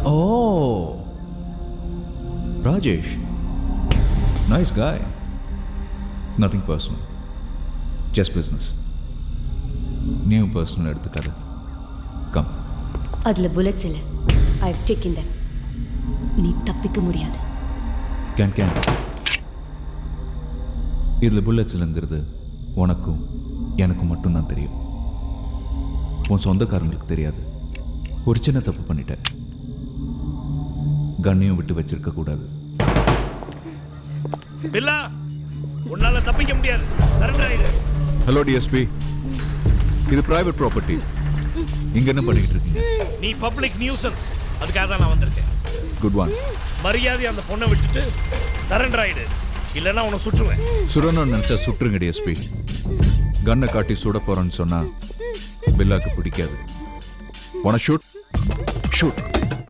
ஓ Rajesh, nice guy. Nothing personal, just business. New personal எடுத்துக்காது. Come. அதுல bullets இல்லை. I have taken them. நீ தப்பிக்க முடியாது. கேன் இதில் புல்லட்ஸ் இல்லைங்கிறது உனக்கும் எனக்கும் மட்டும்தான் தெரியும். உன் சொந்தக்காரங்களுக்கு தெரியாது. ஒரு சின்ன தப்பு பண்ணிட்டேன். கண்ணையும் விட்டு வச்சிருக்க கூடாது. பில்லா, உன்னால தப்பிக்க முடியாது. சரண்டர் ஆயிடு. ஹலோ டிஎஸ்பி, இது பிரைவேட் ப்ராப்பர்ட்டி. இங்க என்ன பண்ணிக்கிட்டு இருக்கீங்க? நீ பப்ளிக் நியூசன்ஸ். அதுக்காக தான் நான் வந்திருக்கேன். Good one. மரியாதை அந்த பொண்ணை விட்டுட்டு சரண்டர் ஆயிடு, இல்லைன்னா உன்னை சுற்றுவேன். சுடணும்னு நினைச்சா சுற்றுங்க டிஎஸ்பி. கண்ணை காட்டி சுட போறேன்னு சொன்னா பில்லாக்கு பிடிக்காது. உன ஷூட் ஷூட்.